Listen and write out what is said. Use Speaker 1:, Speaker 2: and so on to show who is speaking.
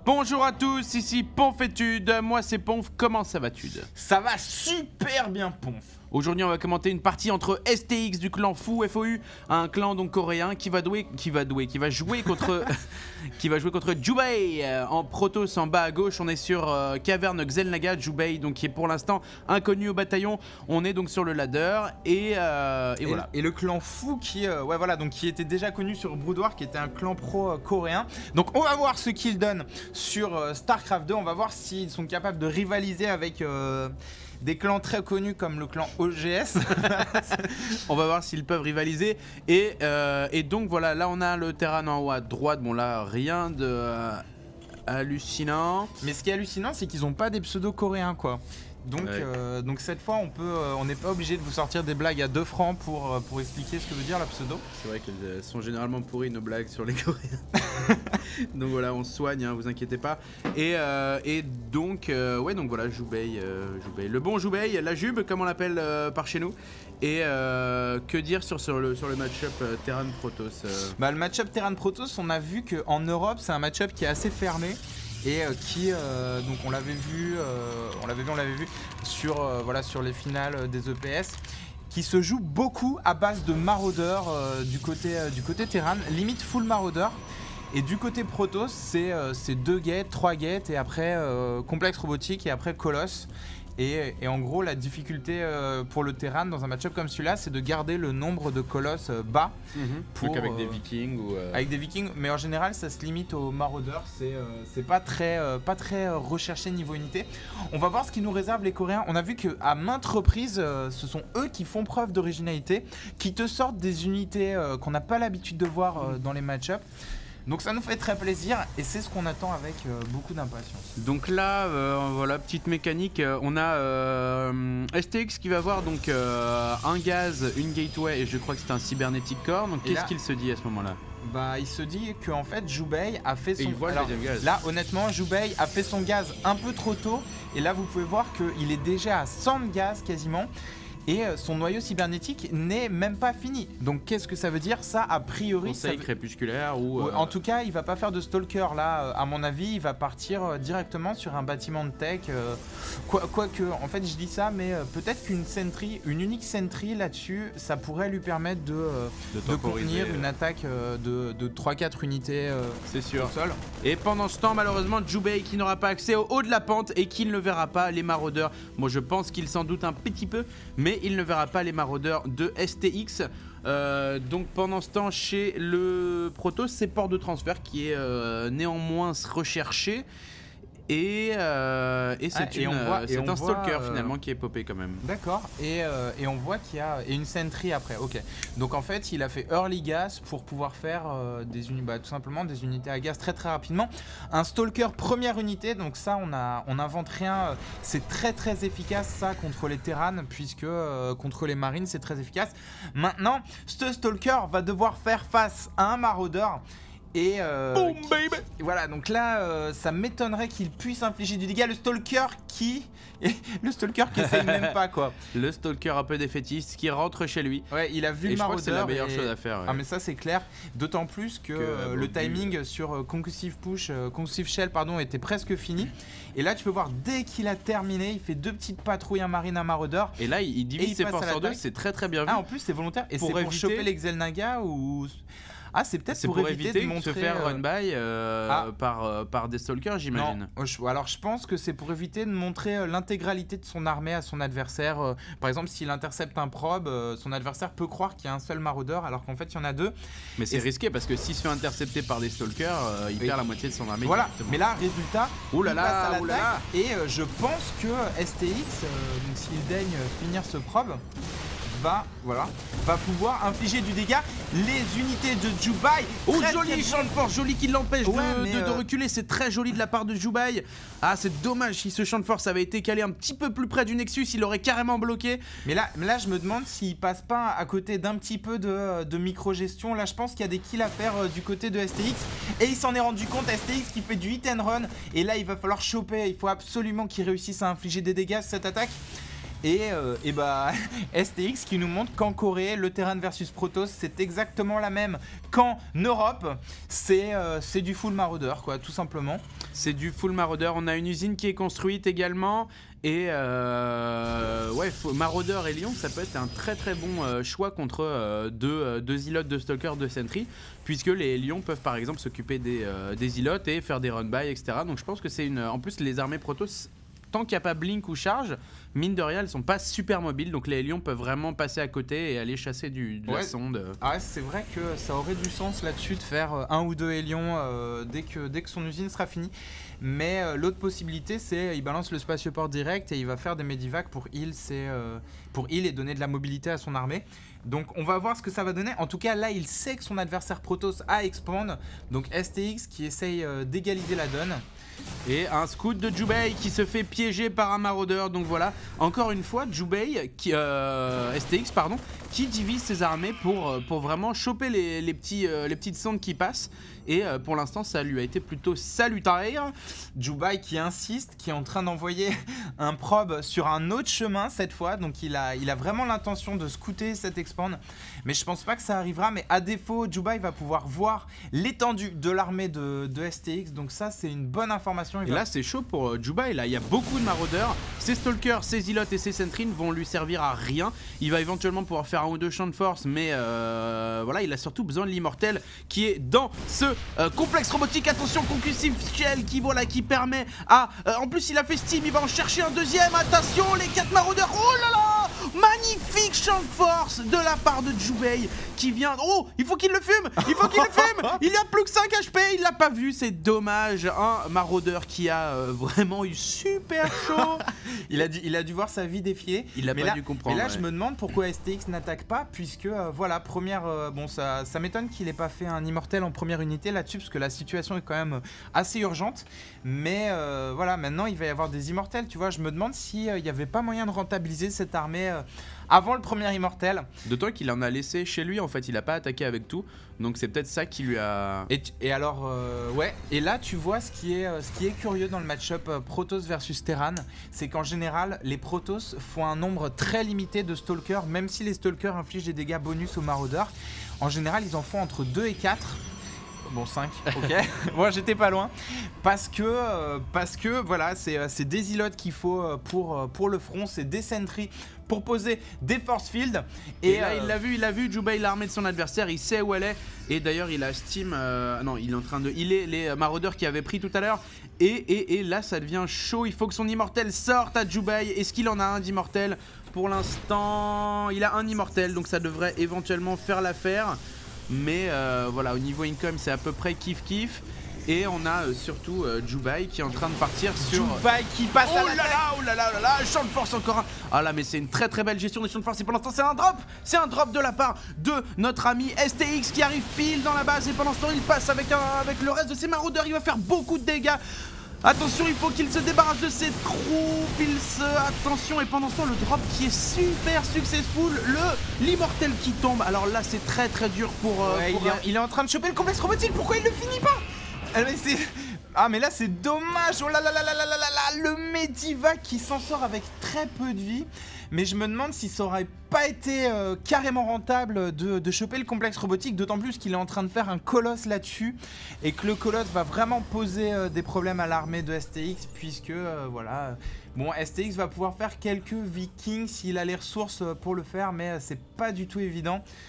Speaker 1: Bonjour à tous, ici Ponfétude, moi c'est Ponf, comment ça va Tude?
Speaker 2: Ça va super bien Ponf.
Speaker 1: Aujourd'hui on va commenter une partie entre STX du clan Fou, FOU, un clan donc coréen qui va jouer contre qui va jouer contre Jubei en Protoss en bas à gauche. On est sur caverne Xel'Naga, Jubei donc qui est pour l'instant inconnu au bataillon. On est donc sur le ladder et voilà.
Speaker 2: Et le clan Fou qui qui était déjà connu sur Brood War, qui était un clan pro coréen. Donc on va voir ce qu'ils donnent sur StarCraft 2. On va voir s'ils sont capables de rivaliser avec des clans très connus comme le clan OGS.
Speaker 1: On va voir s'ils peuvent rivaliser. Et donc voilà, là on a le Terran en haut à droite. Bon là, rien de hallucinant.
Speaker 2: Mais ce qui est hallucinant, c'est qu'ils n'ont pas des pseudos coréens quoi. Donc cette fois, on n'est pas obligé de vous sortir des blagues à 2 francs pour expliquer ce que veut dire la pseudo.
Speaker 1: C'est vrai qu'elles sont généralement pourries nos blagues sur les Coréens. Donc voilà, on se soigne, hein, vous inquiétez pas. Et donc voilà, Jubei, le bon Jubei, la Jube comme on l'appelle par chez nous. Et que dire sur le match-up Terran Protoss
Speaker 2: Le match-up Terran Protoss, on a vu qu'en Europe, c'est un match-up qui est assez fermé. Et donc on l'avait vu sur les finales des EPS, qui se joue beaucoup à base de maraudeurs du côté Terran, limite full marauder. Et du côté Protoss, c'est 2 gates, 3 gates et après complexe robotique et après colosse. Et en gros, la difficulté pour le Terran dans un match-up comme celui-là, c'est de garder le nombre de colosses bas.
Speaker 1: Donc avec des vikings ou
Speaker 2: avec des vikings, mais en général, ça se limite aux maraudeurs. C'est pas très recherché niveau unité. On va voir ce qu'ils nous réservent les Coréens. On a vu qu'à maintes reprises, ce sont eux qui font preuve d'originalité, qui te sortent des unités qu'on n'a pas l'habitude de voir dans les match-ups. Donc ça nous fait très plaisir et c'est ce qu'on attend avec beaucoup d'impatience.
Speaker 1: Donc là, voilà, petite mécanique, on a STX qui va avoir donc un gaz, une gateway et je crois que c'est un cybernetic core. Donc qu'est-ce qu'il se dit à ce moment-là?
Speaker 2: Il se dit qu'en fait Jubei a fait son
Speaker 1: gaz.
Speaker 2: Là honnêtement Jubei a fait son gaz un peu trop tôt et là vous pouvez voir qu'il est déjà à 100 de gaz quasiment. Et son noyau cybernétique n'est même pas fini. Donc qu'est-ce que ça veut dire? Ça, a priori...
Speaker 1: Conseil crépusculaire ou...
Speaker 2: En tout cas, il va pas faire de stalker là. À mon avis, il va partir directement sur un bâtiment de tech. Quoique, en fait, je dis ça, mais peut-être qu'une sentry, une unique sentry là-dessus, ça pourrait lui permettre de contenir une attaque de 3-4 unités
Speaker 1: c'est sûr.
Speaker 2: au sol.
Speaker 1: Et pendant ce temps, malheureusement, Jubei qui n'aura pas accès au haut de la pente et qui ne le verra pas, les maraudeurs. Moi, je pense qu'il s'en doute un petit peu, mais il ne verra pas les maraudeurs de STX. Donc pendant ce temps, chez le Protoss, c'est port de transfert qui est néanmoins recherché. Et c'est un stalker finalement qui est popé quand même.
Speaker 2: D'accord, et on voit qu'il y a une sentry après, ok. Donc en fait il a fait early gas pour pouvoir faire tout simplement des unités à gaz très très rapidement. Un stalker première unité, donc ça on n'invente rien, c'est très très efficace ça contre les Terran, puisque contre les marines c'est très efficace. Maintenant ce stalker va devoir faire face à un maraudeur. Et
Speaker 1: boom, baby.
Speaker 2: Voilà, donc là, ça m'étonnerait qu'il puisse infliger du dégât. Le stalker qui essaye même pas quoi.
Speaker 1: Le stalker un peu défaitiste qui rentre chez lui.
Speaker 2: Ouais, il a vu le maraudeur.
Speaker 1: C'est la meilleure chose à faire. Ouais.
Speaker 2: Ah mais ça c'est clair. D'autant plus que le timing sur Concussive Shell était presque fini. Et là tu peux voir dès qu'il a terminé, il fait 2 petites patrouilles, un marine, un maraudeur.
Speaker 1: Et là il divise ses forces en 2. C'est très très bien vu.
Speaker 2: Ah en plus c'est volontaire. Et c'est pour choper les Xel'Naga ou... Ah, c'est peut-être pour éviter de montrer...
Speaker 1: se faire run by par des stalkers, j'imagine.
Speaker 2: Alors, je pense que c'est pour éviter de montrer l'intégralité de son armée à son adversaire. Par exemple, s'il intercepte un probe, son adversaire peut croire qu'il y a un seul maraudeur, alors qu'en fait, il y en a 2.
Speaker 1: Mais c'est risqué, parce que s'il se fait intercepter par des stalkers, il perd la moitié de son armée.
Speaker 2: Voilà, mais là, résultat, il passe à l'attaque.
Speaker 1: Là.
Speaker 2: Et je pense que STX, s'il daigne finir ce probe... va pouvoir infliger du dégât. Les unités de Jubei.
Speaker 1: Oh, joli champ de force, joli qui l'empêche de reculer. C'est très joli de la part de Jubei. Ah, c'est dommage si ce champ de force avait été calé un petit peu plus près du Nexus, il aurait carrément bloqué.
Speaker 2: Mais là je me demande s'il passe pas à côté d'un petit peu de micro-gestion. Là, je pense qu'il y a des kills à faire du côté de STX. Et il s'en est rendu compte, STX qui fait du hit and run. Et là, il va falloir choper. Il faut absolument qu'il réussisse à infliger des dégâts sur cette attaque. Et STX qui nous montre qu'en Corée, le Terran versus Protoss, c'est exactement la même qu'en Europe. C'est du full marauder, quoi, tout simplement.
Speaker 1: C'est du full Marauder. On a une usine qui est construite également. Et ouais, Marauder et Lion, ça peut être un très très bon choix contre deux îlots de Stalker de Sentry, puisque les Lions peuvent par exemple s'occuper des îlots et faire des run-by, etc. Donc je pense que c'est une... En plus, les armées Protoss, tant qu'il n'y a pas Blink ou Charge, mine de rien, elles sont pas super mobiles, donc les Lions peuvent vraiment passer à côté et aller chasser de la sonde.
Speaker 2: Ah ouais, c'est vrai que ça aurait du sens là-dessus de faire un ou deux Hélions dès que son usine sera finie. Mais l'autre possibilité, c'est il balance le spatioport direct et il va faire des medivacs pour heal et donner de la mobilité à son armée. Donc on va voir ce que ça va donner. En tout cas, là, il sait que son adversaire Protoss a expand. Donc STX qui essaye d'égaliser la donne.
Speaker 1: Et un scout de Jubei qui se fait piéger par un maraudeur. Donc voilà, encore une fois, Jubei, STX, pardon, qui divise ses armées pour vraiment choper les petites sondes qui passent. Et pour l'instant, ça lui a été plutôt salutaire.
Speaker 2: Jubei qui insiste, qui est en train d'envoyer un probe sur un autre chemin cette fois. Donc il a vraiment l'intention de scouter cette expand. Mais je pense pas que ça arrivera. Mais à défaut, Jubei va pouvoir voir l'étendue de l'armée de STX. Donc ça, c'est une bonne information.
Speaker 1: Et là, c'est chaud pour Jubei. Là, il y a beaucoup de maraudeurs. Ses stalkers, ses îlots et ses sentries ne vont lui servir à rien. Il va éventuellement pouvoir faire un ou deux champs de force. Mais voilà, il a surtout besoin de l'immortel qui est dans ce complexe robotique. Attention, concussive shell qui permet à... en plus, il a fait Steam. Il va en chercher un deuxième. Attention, les 4 maraudeurs. Oh là là! Magnifique champ de force de la part de Jubei qui vient... Oh, il faut qu'il le fume! Il faut qu'il le fume! Il y a plus que 5 HP, il l'a pas vu, c'est dommage. Un maraudeur qui a vraiment eu super chaud.
Speaker 2: il a dû voir sa vie défiler.
Speaker 1: Il a pas dû comprendre.
Speaker 2: Mais là, je me demande pourquoi STX n'attaque pas, puisque voilà, première... bon, ça m'étonne qu'il ait pas fait un immortel en première unité là-dessus, parce que la situation est quand même assez urgente. Mais voilà, maintenant, il va y avoir des immortels, tu vois. Je me demande s'il n'y avait pas moyen de rentabiliser cette armée avant le premier immortel.
Speaker 1: D'autant qu'il en a laissé chez lui, en fait, il a pas attaqué avec tout. Donc c'est peut-être ça qui lui a...
Speaker 2: Et alors, ouais, et là tu vois ce qui est curieux dans le match-up Protoss versus Terran, c'est qu'en général, les Protoss font un nombre très limité de Stalkers, même si les Stalkers infligent des dégâts bonus aux maraudeurs. En général, ils en font entre 2 et 4. Bon, 5, ok. Moi, j'étais pas loin. Parce que voilà, c'est des îlots qu'il faut pour le front, c'est des sentries pour poser des force field.
Speaker 1: Et là, il a vu Jubei, l'armée de son adversaire, il sait où elle est. Et d'ailleurs, il a Steam. Non, il est en train de healer les maraudeurs qui avaient pris tout à l'heure. Et là, ça devient chaud. Il faut que son immortel sorte à Jubei. Est-ce qu'il en a un d'immortel? Pour l'instant, il a un immortel, donc ça devrait éventuellement faire l'affaire. Mais voilà, au niveau income, c'est à peu près kiff-kiff. Et on a surtout Jubei qui est en train de partir sur...
Speaker 2: Jubei qui passe à l'attaque.
Speaker 1: Oh là là, champ de force encore un... Ah là, mais c'est une très très belle gestion des champs de force. Et pour l'instant, c'est un drop. C'est un drop de la part de notre ami STX qui arrive pile dans la base. Et pendant ce temps, il passe avec le reste de ses maraudeurs. Il va faire beaucoup de dégâts. Attention, il faut qu'il se débarrasse de ses troupes. Attention, et pendant ce temps, le drop qui est super successful. L'immortel qui tombe. Alors là, c'est très très dur pour...
Speaker 2: il est en train de choper le complexe robotique. Pourquoi il le finit pas? Mais là c'est dommage. Oh là là là là là là là, le Medivac qui s'en sort avec très peu de vie. Mais je me demande si ça aurait pas été carrément rentable de choper le complexe robotique, d'autant plus qu'il est en train de faire un colosse là-dessus et que le colosse va vraiment poser des problèmes à l'armée de STX, puisque voilà. Bon, STX va pouvoir faire quelques vikings s'il a les ressources pour le faire, mais c'est pas du tout évident.